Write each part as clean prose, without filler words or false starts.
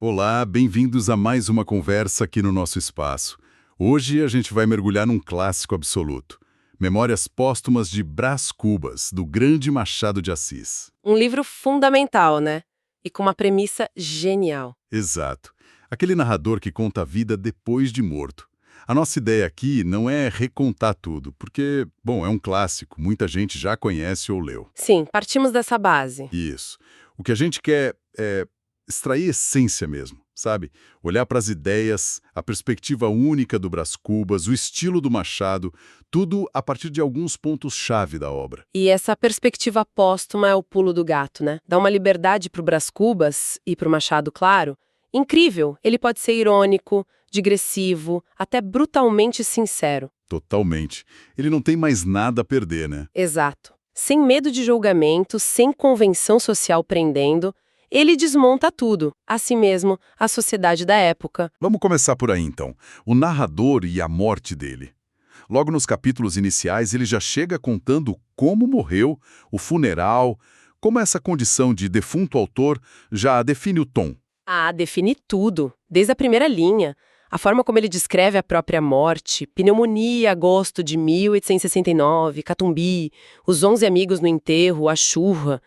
Olá, bem-vindos a mais uma conversa aqui no nosso espaço. Hoje a gente vai mergulhar num clássico absoluto. Memórias Póstumas de Brás Cubas, do grande Machado de Assis. Um livro fundamental, né? E com uma premissa genial. Exato. Aquele narrador que conta a vida depois de morto. A nossa ideia aqui não é recontar tudo, porque, bom, é um clássico, muita gente já conhece ou leu. Sim, partimos dessa base. Isso. O que a gente quer é extrair essência mesmo, sabe? Olhar para as ideias, a perspectiva única do Brás Cubas, o estilo do Machado, tudo a partir de alguns pontos-chave da obra. E essa perspectiva póstuma é o pulo do gato, né? Dá uma liberdade pro Brás Cubas e pro Machado, claro. Incrível, ele pode ser irônico, digressivo, até brutalmente sincero. Totalmente. Ele não tem mais nada a perder, né? Exato. Sem medo de julgamento, sem convenção social prendendo, ele desmonta tudo, a si mesmo, a sociedade da época. Vamos começar por aí, então. O narrador e a morte dele. Logo nos capítulos iniciais, ele já chega contando como morreu, o funeral, como essa condição de defunto autor já define o tom. Ah, define tudo, desde a primeira linha. A forma como ele descreve a própria morte, pneumonia, agosto de 1869, Catumbi, os 11 amigos no enterro, a churra.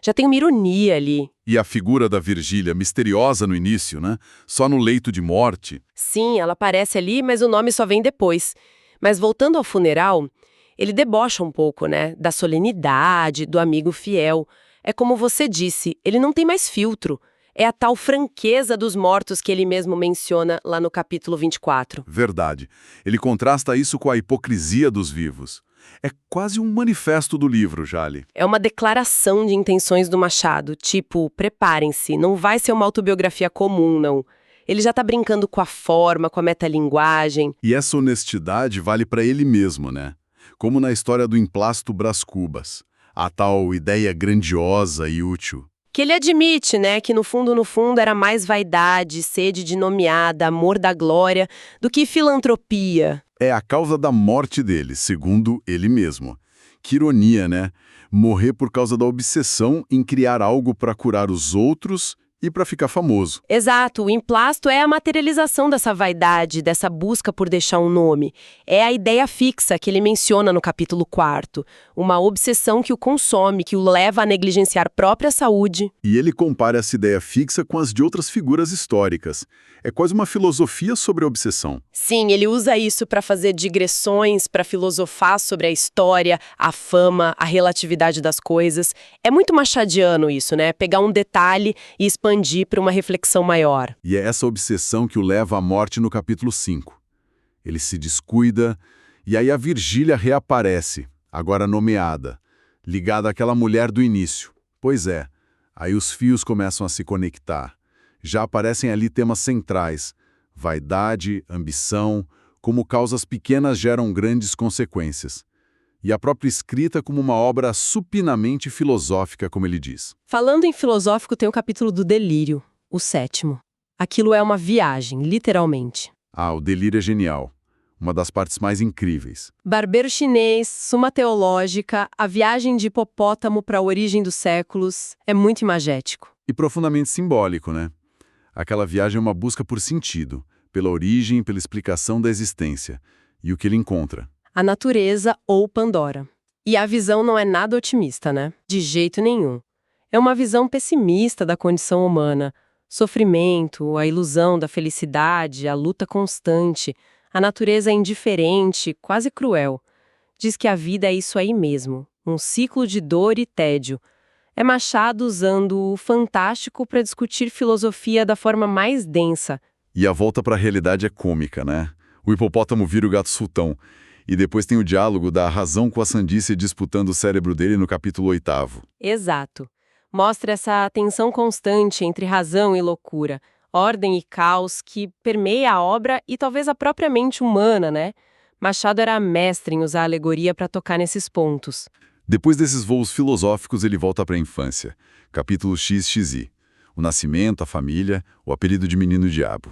Já tem uma ironia ali. E a figura da Virgília, misteriosa no início, né? Só no leito de morte. Sim, ela aparece ali, mas o nome só vem depois. Mas voltando ao funeral, ele debocha um pouco, né? Da solenidade, do amigo fiel. É como você disse, ele não tem mais filtro. É a tal franqueza dos mortos que ele mesmo menciona lá no capítulo 24. Verdade. Ele contrasta isso com a hipocrisia dos vivos. É quase um manifesto do livro, Jale. É uma declaração de intenções do Machado, tipo, preparem-se, não vai ser uma autobiografia comum, não. Ele já tá brincando com a forma, com a metalinguagem. E essa honestidade vale para ele mesmo, né? Como na história do emplasto Brás Cubas. A tal ideia grandiosa e útil. Que ele admite, né, que no fundo era mais vaidade, sede de nomeada, amor da glória, do que filantropia. É a causa da morte dele, segundo ele mesmo. Que ironia, né? Morrer por causa da obsessão em criar algo para curar os outros e para ficar famoso. Exato, o emplasto é a materialização dessa vaidade, dessa busca por deixar um nome. É a ideia fixa que ele menciona no capítulo 4, uma obsessão que o consome, que o leva a negligenciar a própria saúde. E ele compara essa ideia fixa com as de outras figuras históricas. É quase uma filosofia sobre a obsessão. Sim, ele usa isso para fazer digressões, para filosofar sobre a história, a fama, a relatividade das coisas. É muito machadiano isso, né? Pegar um detalhe e expandir para uma reflexão maior. E é essa obsessão que o leva à morte no capítulo 5. Ele se descuida, e aí a Virgília reaparece, agora nomeada, ligada àquela mulher do início. Pois é, aí os fios começam a se conectar. Já aparecem ali temas centrais: vaidade, ambição, como causas pequenas geram grandes consequências. E a própria escrita como uma obra supinamente filosófica, como ele diz. Falando em filosófico, tem o capítulo do delírio, o 7º. Aquilo é uma viagem, literalmente. Ah, o delírio é genial. Uma das partes mais incríveis. Barbeiro chinês, Suma Teológica, a viagem de hipopótamo para a origem dos séculos, é muito imagético. E profundamente simbólico, né? Aquela viagem é uma busca por sentido, pela origem, pela explicação da existência. E o que ele encontra? A natureza ou Pandora. E a visão não é nada otimista, né? De jeito nenhum. É uma visão pessimista da condição humana. Sofrimento, a ilusão da felicidade, a luta constante. A natureza é indiferente, quase cruel. Diz que a vida é isso aí mesmo, um ciclo de dor e tédio. É Machado usando o fantástico para discutir filosofia da forma mais densa. E a volta para a realidade é cômica, né? O hipopótamo vira o gato sultão. E depois tem o diálogo da razão com a sandice disputando o cérebro dele no capítulo 8º. Exato. Mostra essa tensão constante entre razão e loucura, ordem e caos que permeia a obra e talvez a própria mente humana, né? Machado era mestre em usar a alegoria para tocar nesses pontos. Depois desses voos filosóficos, ele volta para a infância. Capítulo XXI. O nascimento, a família, o apelido de menino diabo.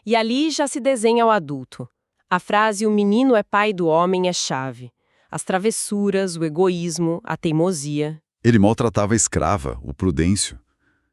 E ali já se desenha o adulto. A frase "o menino é pai do homem" é chave. As travessuras, o egoísmo, a teimosia. Ele maltratava a escrava, o Prudêncio.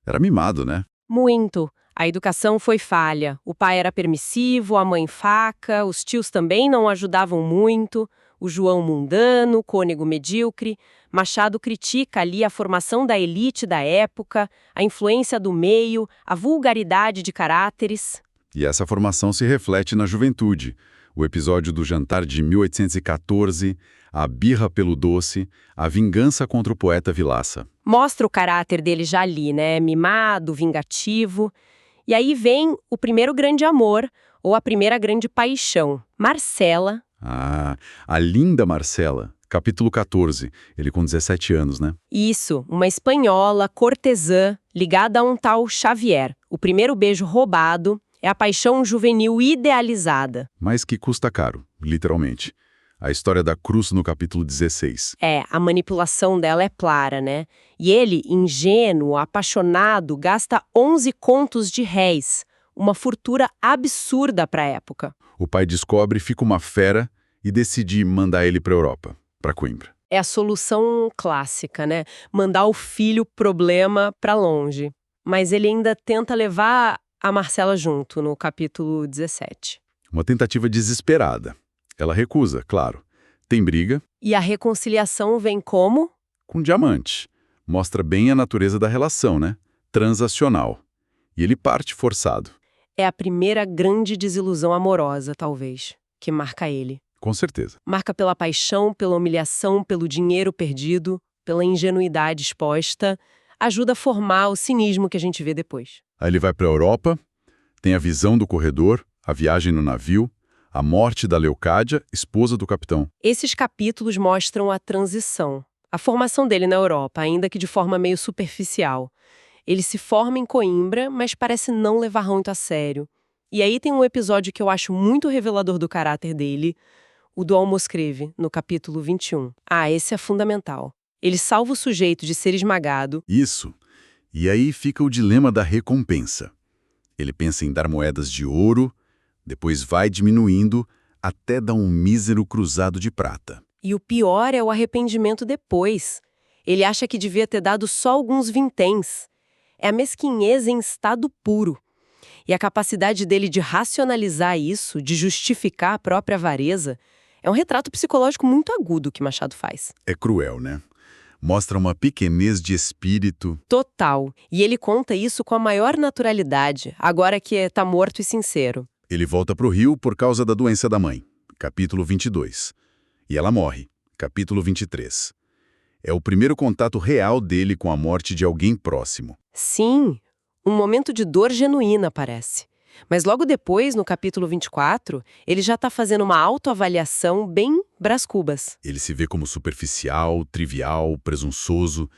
Era mimado, né? Muito. A educação foi falha. O pai era permissivo, a mãe faca, os tios também não ajudavam muito, o João mundano, o cônego medíocre. Machado critica ali a formação da elite da época, a influência do meio, a vulgaridade de caráteres. E essa formação se reflete na juventude. O episódio do jantar de 1814, a birra pelo doce, a vingança contra o poeta Vilaça. Mostra o caráter dele já ali, né? Mimado, vingativo. E aí vem o primeiro grande amor, ou a primeira grande paixão, Marcela. Ah, a linda Marcela, capítulo 14, ele com 17 anos, né? Isso, uma espanhola, cortesã, ligada a um tal Xavier. O primeiro beijo roubado é a paixão juvenil idealizada. Mas que custa caro, literalmente. A história da cruz no capítulo 16. A manipulação dela é clara, né? E ele, ingênuo, apaixonado, gasta 11 contos de réis, uma fortuna absurda para a época. O pai descobre, fica uma fera e decide mandar ele para a Europa, para Coimbra. É a solução clássica, né? Mandar o filho problema para longe. Mas ele ainda tenta levar a Marcela junto, no capítulo 17. Uma tentativa desesperada. Ela recusa, claro. Tem briga. E a reconciliação vem como? Com diamante. Mostra bem a natureza da relação, né? Transacional. E ele parte forçado. É a primeira grande desilusão amorosa, talvez, que marca ele. Com certeza. Marca pela paixão, pela humilhação, pelo dinheiro perdido, pela ingenuidade exposta. Ajuda a formar o cinismo que a gente vê depois. Aí ele vai para a Europa, tem a visão do corredor, a viagem no navio, a morte da Leocádia, esposa do capitão. Esses capítulos mostram a transição, a formação dele na Europa, ainda que de forma meio superficial. Ele se forma em Coimbra, mas parece não levar muito a sério. E aí tem um episódio que eu acho muito revelador do caráter dele, o do Almoscreve, no capítulo 21. Esse é fundamental. Ele salva o sujeito de ser esmagado. Isso. E aí fica o dilema da recompensa. Ele pensa em dar moedas de ouro, depois vai diminuindo até dar um mísero cruzado de prata. E o pior é o arrependimento depois. Ele acha que devia ter dado só alguns vinténs. É a mesquinhez em estado puro. E a capacidade dele de racionalizar isso, de justificar a própria avareza, é um retrato psicológico muito agudo que Machado faz. É cruel, né? Mostra uma pequenez de espírito. Total. E ele conta isso com a maior naturalidade, agora que está morto e sincero. Ele volta para o Rio por causa da doença da mãe, capítulo 22. E ela morre, capítulo 23. É o primeiro contato real dele com a morte de alguém próximo. Sim, um momento de dor genuína, parece. Mas logo depois, no capítulo 24, ele já está fazendo uma autoavaliação bem Brás Cubas. Ele se vê como superficial, trivial, presunçoso.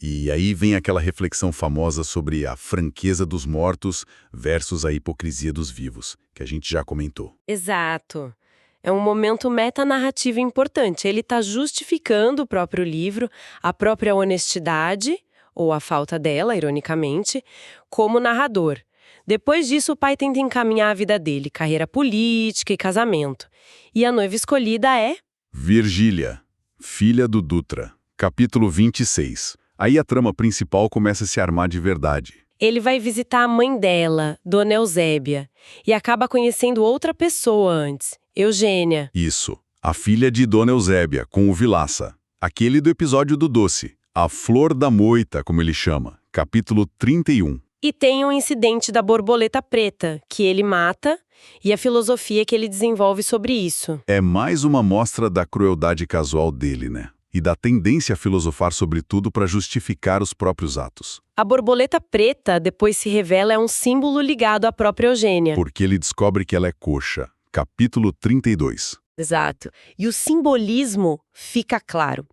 E aí vem aquela reflexão famosa sobre a franqueza dos mortos versus a hipocrisia dos vivos, que a gente já comentou. Exato. É um momento metanarrativo importante. Ele está justificando o próprio livro, a própria honestidade, ou a falta dela, ironicamente, como narrador. Depois disso, o pai tenta encaminhar a vida dele, carreira política e casamento. E a noiva escolhida é... Virgília, filha do Dutra, capítulo 26. Aí a trama principal começa a se armar de verdade. Ele vai visitar a mãe dela, Dona Eusébia, e acaba conhecendo outra pessoa antes, Eugênia. Isso, a filha de Dona Eusébia, com o Vilaça. Aquele do episódio do doce, a flor da moita, como ele chama, capítulo 31. E tem um incidente da borboleta preta, que ele mata, e a filosofia que ele desenvolve sobre isso. É mais uma mostra da crueldade casual dele, né? E da tendência a filosofar sobre tudo para justificar os próprios atos. A borboleta preta, depois se revela, é um símbolo ligado à própria Eugênia. Porque ele descobre que ela é coxa. Capítulo 32. Exato. E o simbolismo fica claro.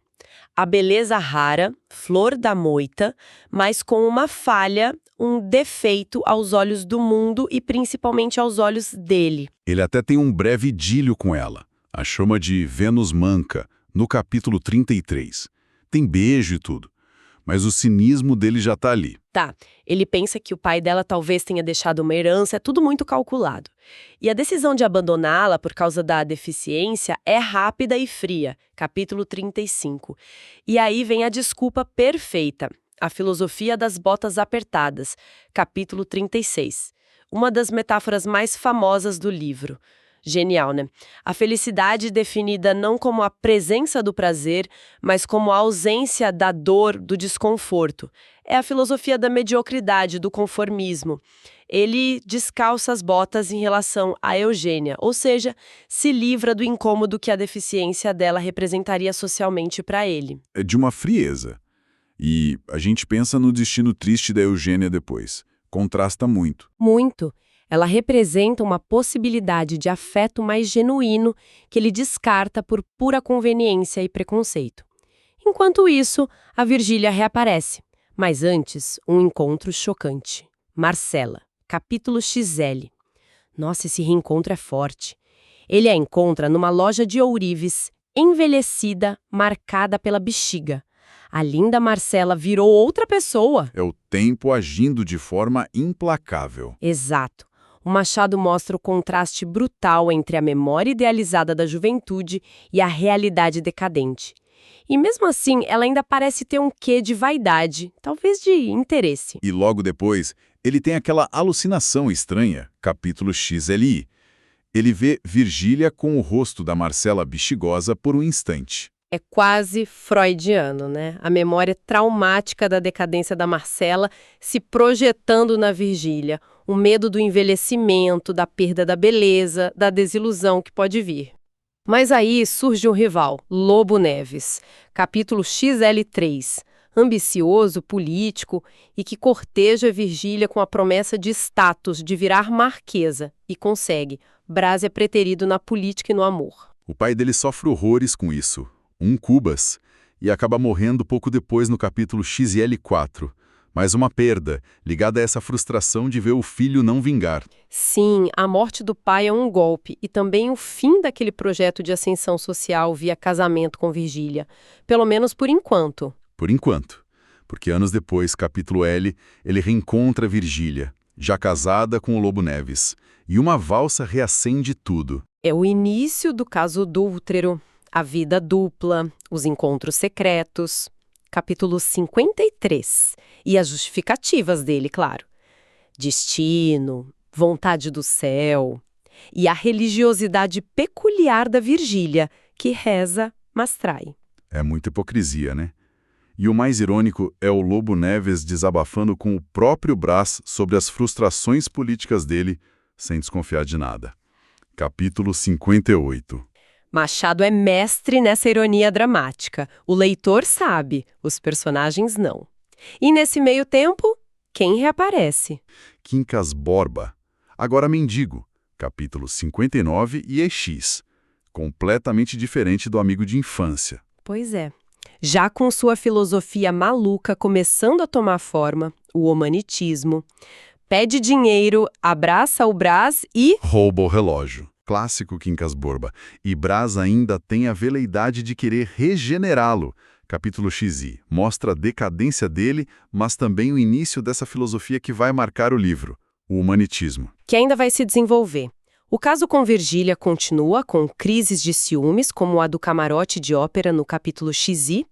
A beleza rara, flor da moita, mas com uma falha, um defeito aos olhos do mundo e principalmente aos olhos dele. Ele até tem um breve idílio com ela. A chama de Vênus manca, no capítulo 33. Tem beijo e tudo. Mas o cinismo dele já tá ali. Tá, ele pensa que o pai dela talvez tenha deixado uma herança, é tudo muito calculado. E a decisão de abandoná-la por causa da deficiência é rápida e fria, capítulo 35. E aí vem a desculpa perfeita. A filosofia das botas apertadas, capítulo 36. Uma das metáforas mais famosas do livro. Genial, né? A felicidade definida não como a presença do prazer, mas como a ausência da dor, do desconforto. É a filosofia da mediocridade, do conformismo. Ele descalça as botas em relação a Eugênia, ou seja, se livra do incômodo que a deficiência dela representaria socialmente para ele. É de uma frieza. E a gente pensa no destino triste da Eugênia depois. Contrasta muito. Muito. Ela representa uma possibilidade de afeto mais genuíno que ele descarta por pura conveniência e preconceito. Enquanto isso, a Virgília reaparece. Mas antes, um encontro chocante. Marcela, capítulo XL. Nossa, esse reencontro é forte. Ele a encontra numa loja de ourives, envelhecida, marcada pela bexiga. A linda Marcela virou outra pessoa. É o tempo agindo de forma implacável. Exato. O Machado mostra o contraste brutal entre a memória idealizada da juventude e a realidade decadente. E mesmo assim, ela ainda parece ter um quê de vaidade, talvez de interesse. E logo depois, ele tem aquela alucinação estranha, capítulo XLI. Ele vê Virgília com o rosto da Marcela bexigosa por um instante. É quase freudiano, né? A memória traumática da decadência da Marcela se projetando na Virgília. O medo do envelhecimento, da perda da beleza, da desilusão que pode vir. Mas aí surge um rival, Lobo Neves, capítulo XL3, ambicioso, político e que corteja Virgília com a promessa de status, de virar marquesa, e consegue. Brás é preterido na política e no amor. O pai dele sofre horrores com isso, um Cubas, e acaba morrendo pouco depois no capítulo XL4. Mais uma perda, ligada a essa frustração de ver o filho não vingar. Sim, a morte do pai é um golpe e também o fim daquele projeto de ascensão social via casamento com Virgília, pelo menos por enquanto. Por enquanto, porque anos depois, capítulo L, ele reencontra Virgília, já casada com o Lobo Neves, e uma valsa reacende tudo. É o início do caso Dúltero, a vida dupla, os encontros secretos. Capítulo 53. E as justificativas dele, claro. Destino, vontade do céu e a religiosidade peculiar da Virgília, que reza, mas trai. É muita hipocrisia, né? E o mais irônico é o Lobo Neves desabafando com o próprio Brás sobre as frustrações políticas dele, sem desconfiar de nada. Capítulo 58. Machado é mestre nessa ironia dramática. O leitor sabe, os personagens não. E nesse meio tempo, quem reaparece? Quincas Borba, agora mendigo, capítulo 59 e EX, completamente diferente do amigo de infância. Pois é. Já com sua filosofia maluca começando a tomar forma, o humanitismo, pede dinheiro, abraça o Brás e... rouba o relógio. Clássico Quincas Borba. E Brás ainda tem a veleidade de querer regenerá-lo. Capítulo XI. Mostra a decadência dele, mas também o início dessa filosofia que vai marcar o livro, o humanitismo. Que ainda vai se desenvolver. O caso com Virgília continua com crises de ciúmes, como a do camarote de ópera no capítulo XI,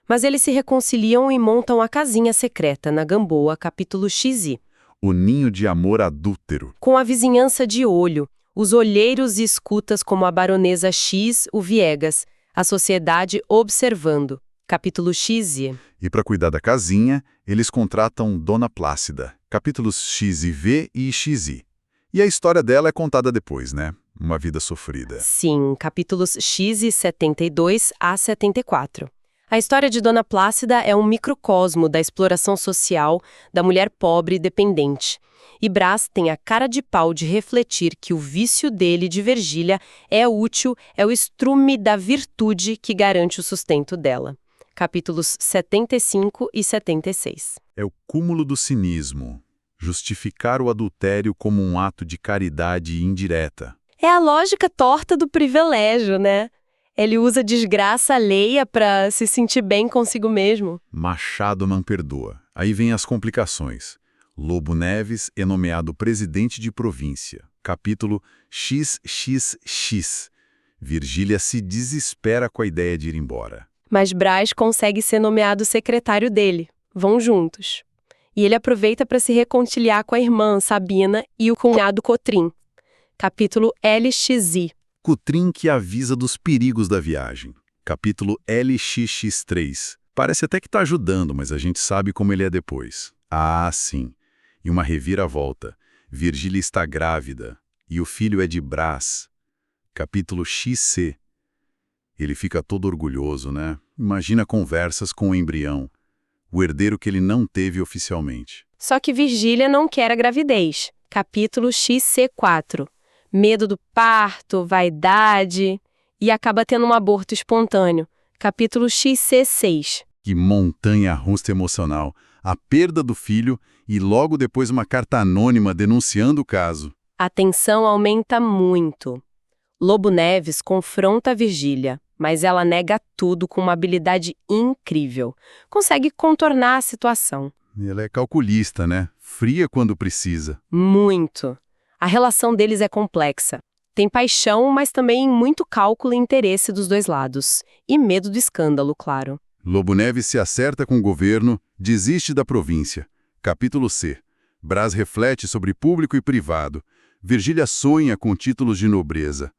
mas eles se reconciliam e montam a casinha secreta na Gamboa, capítulo XI. O ninho de amor adúltero. Com a vizinhança de olho, os olheiros e escutas como a baronesa X, o Viegas, a sociedade observando. Capítulo XI. E para cuidar da casinha, eles contratam Dona Plácida. Capítulos XIV e XI. E a história dela é contada depois, né? Uma vida sofrida. Sim, capítulos X 72 a 74. A história de Dona Plácida é um microcosmo da exploração social da mulher pobre e dependente. E Brás tem a cara de pau de refletir que o vício dele de Virgília é útil, é o estrume da virtude que garante o sustento dela. Capítulos 75 e 76. É o cúmulo do cinismo. Justificar o adultério como um ato de caridade indireta. É a lógica torta do privilégio, né? Ele usa desgraça alheia para se sentir bem consigo mesmo. Machado não perdoa. Aí vem as complicações. Lobo Neves é nomeado presidente de província. Capítulo XXX. Virgília se desespera com a ideia de ir embora. Mas Brás consegue ser nomeado secretário dele. vão juntos. E ele aproveita para se reconciliar com a irmã Sabina e o cunhado Cotrim. Capítulo LXI. Cotrim que avisa dos perigos da viagem. Capítulo LXX3. Parece até que está ajudando, mas a gente sabe como ele é depois. Ah, sim. E uma reviravolta. Virgília está grávida. E o filho é de Brás. Capítulo XC. Ele fica todo orgulhoso, né? Imagina conversas com o embrião. O herdeiro que ele não teve oficialmente. Só que Virgília não quer a gravidez. Capítulo XC4. Medo do parto, vaidade... E acaba tendo um aborto espontâneo. Capítulo XC6. Que montanha-russa emocional. A perda do filho e logo depois uma carta anônima denunciando o caso. A tensão aumenta muito. Lobo Neves confronta Virgília, mas ela nega tudo com uma habilidade incrível. Consegue contornar a situação. Ela é calculista, né? Fria quando precisa. Muito. A relação deles é complexa. Tem paixão, mas também muito cálculo e interesse dos dois lados. E medo do escândalo, claro. Lobo Neves se acerta com o governo, desiste da província. Capítulo C. Brás reflete sobre público e privado. Virgília sonha com títulos de nobreza.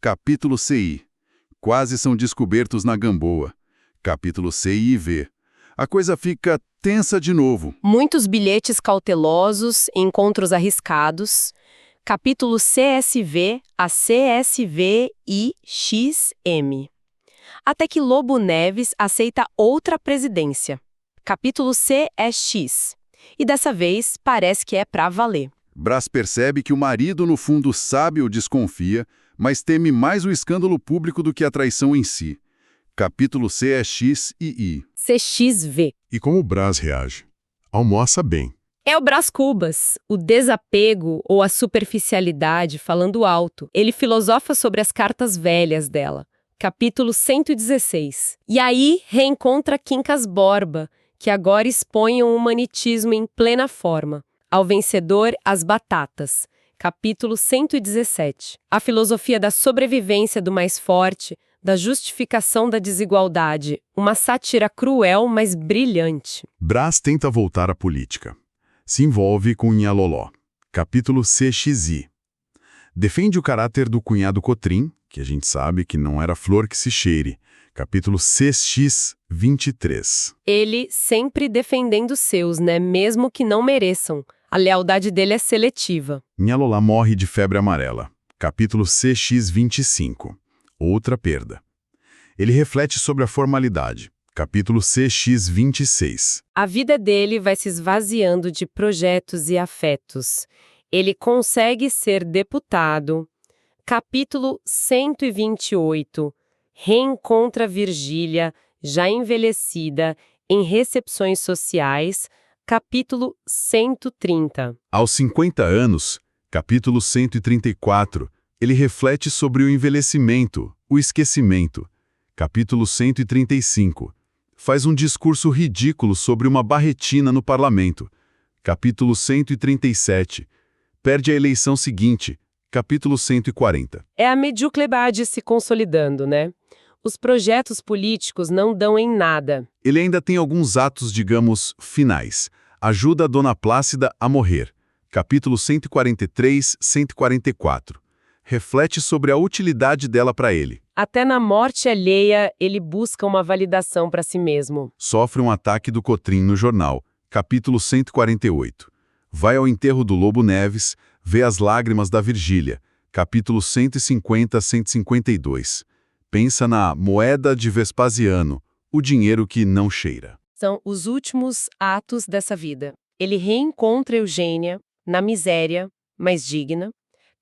Capítulo CI. Quase são descobertos na Gamboa. Capítulo CI e V. A coisa fica tensa de novo. Muitos bilhetes cautelosos, encontros arriscados. Capítulo CSV a CSV e XM. Até que Lobo Neves aceita outra presidência. Capítulo CSX. E dessa vez parece que é pra valer. Brás percebe que o marido no fundo sabe ou desconfia, mas teme mais o escândalo público do que a traição em si. Capítulo CSX e I. CXV. E como Brás reage? Almoça bem. É o Brás Cubas, o desapego ou a superficialidade falando alto. Ele filosofa sobre as cartas velhas dela. Capítulo 116. E aí reencontra Quincas Borba, que agora expõe um humanitismo em plena forma. Ao vencedor, as batatas. Capítulo 117. A filosofia da sobrevivência do mais forte, da justificação da desigualdade. Uma sátira cruel, mas brilhante. Brás tenta voltar à política. Se envolve com Nhaloló. Capítulo CXI. Defende o caráter do cunhado Cotrim, que a gente sabe que não era flor que se cheire. Capítulo CX23. Ele sempre defendendo seus, né? Mesmo que não mereçam. A lealdade dele é seletiva. Nhalolá morre de febre amarela. Capítulo CX25. Outra perda. Ele reflete sobre a formalidade. Capítulo CX26. A vida dele vai se esvaziando de projetos e afetos. Ele consegue ser deputado. Capítulo 128. Reencontra Virgília, já envelhecida, em recepções sociais. Capítulo 130. Aos 50 anos, capítulo 134, ele reflete sobre o envelhecimento, o esquecimento. Capítulo 135. Faz um discurso ridículo sobre uma barretina no parlamento. Capítulo 137. Perde a eleição seguinte. Capítulo 140. É a mediocridade se consolidando, né? Os projetos políticos não dão em nada. Ele ainda tem alguns atos, digamos, finais. Ajuda a Dona Plácida a morrer. Capítulo 143, 144. Reflete sobre a utilidade dela para ele. Até na morte alheia, ele busca uma validação para si mesmo. Sofre um ataque do Cotrim no jornal. Capítulo 148. Vai ao enterro do Lobo Neves, vê as lágrimas da Virgília. Capítulo 150 a 152. Pensa na moeda de Vespasiano, o dinheiro que não cheira. São os últimos atos dessa vida. Ele reencontra Eugênia, na miséria, mas digna.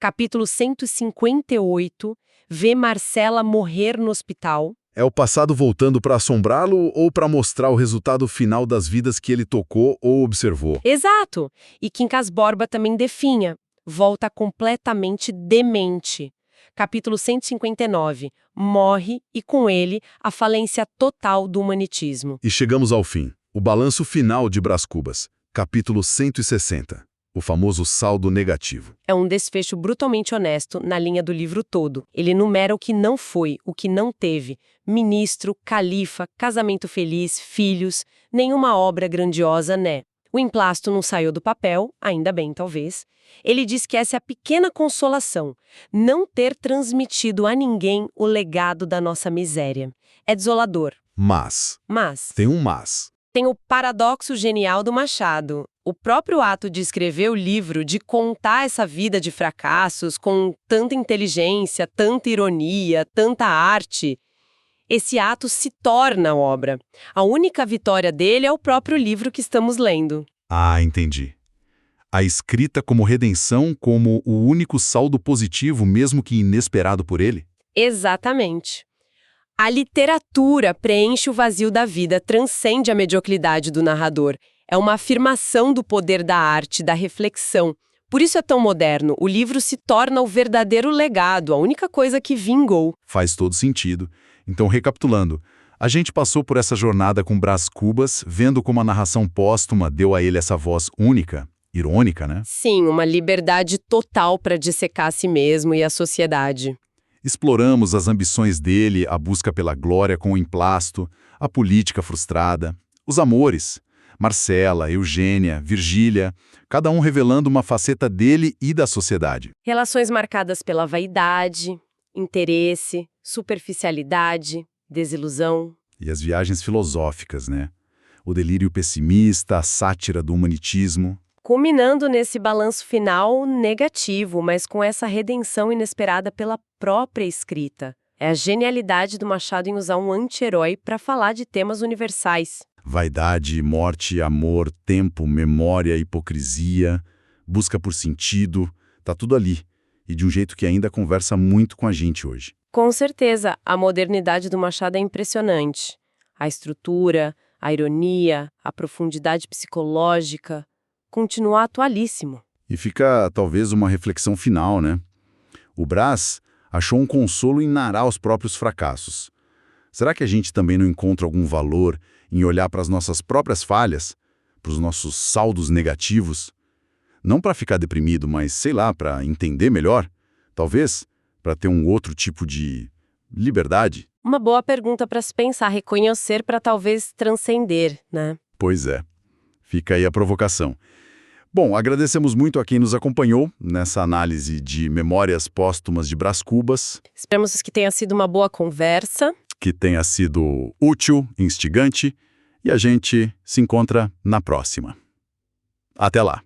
Capítulo 158, vê Marcela morrer no hospital. É o passado voltando para assombrá-lo ou para mostrar o resultado final das vidas que ele tocou ou observou? Exato! E Quincas Borba também definha. Volta completamente demente. Capítulo 159, morre e com ele a falência total do humanitismo. E chegamos ao fim. O balanço final de Brás Cubas. Capítulo 160. o famoso saldo negativo. É um desfecho brutalmente honesto na linha do livro todo. Ele enumera o que não foi, o que não teve. Ministro, califa, casamento feliz, filhos, nenhuma obra grandiosa, né? O emplasto não saiu do papel, ainda bem, talvez. Ele diz que essa é a pequena consolação, não ter transmitido a ninguém o legado da nossa miséria. É desolador. Mas, tem um mas. Tem o paradoxo genial do Machado. O próprio ato de escrever o livro, de contar essa vida de fracassos com tanta inteligência, tanta ironia, tanta arte, esse ato se torna obra. A única vitória dele é o próprio livro que estamos lendo. Ah, entendi. A escrita como redenção, como o único saldo positivo, mesmo que inesperado por ele? Exatamente. A literatura preenche o vazio da vida, transcende a mediocridade do narrador. É uma afirmação do poder da arte, da reflexão. Por isso é tão moderno. O livro se torna o verdadeiro legado, a única coisa que vingou. Faz todo sentido. Então, recapitulando, a gente passou por essa jornada com Brás Cubas, vendo como a narração póstuma deu a ele essa voz única, irônica, né? Sim, uma liberdade total para dissecar a si mesmo e a sociedade. Exploramos as ambições dele, a busca pela glória com o emplasto, a política frustrada, os amores, Marcela, Eugênia, Virgília, cada um revelando uma faceta dele e da sociedade. Relações marcadas pela vaidade, interesse, superficialidade, desilusão. E as viagens filosóficas, né? O delírio pessimista, a sátira do humanitismo. Culminando nesse balanço final negativo, mas com essa redenção inesperada pela própria escrita. É a genialidade do Machado em usar um anti-herói para falar de temas universais. Vaidade, morte, amor, tempo, memória, hipocrisia, busca por sentido, tá tudo ali. E de um jeito que ainda conversa muito com a gente hoje. Com certeza, a modernidade do Machado é impressionante. A estrutura, a ironia, a profundidade psicológica, continua atualíssimo. E fica, talvez, uma reflexão final, né? O Brás achou um consolo em narar os próprios fracassos. Será que a gente também não encontra algum valor em olhar para as nossas próprias falhas, para os nossos saldos negativos? Não para ficar deprimido, mas, sei lá, para entender melhor? Talvez para ter um outro tipo de liberdade? Uma boa pergunta para se pensar, reconhecer para talvez transcender, né? Pois é. Fica aí a provocação. Bom, agradecemos muito a quem nos acompanhou nessa análise de Memórias Póstumas de Brás Cubas. Esperamos que tenha sido uma boa conversa. Que tenha sido útil, instigante, e a gente se encontra na próxima. Até lá!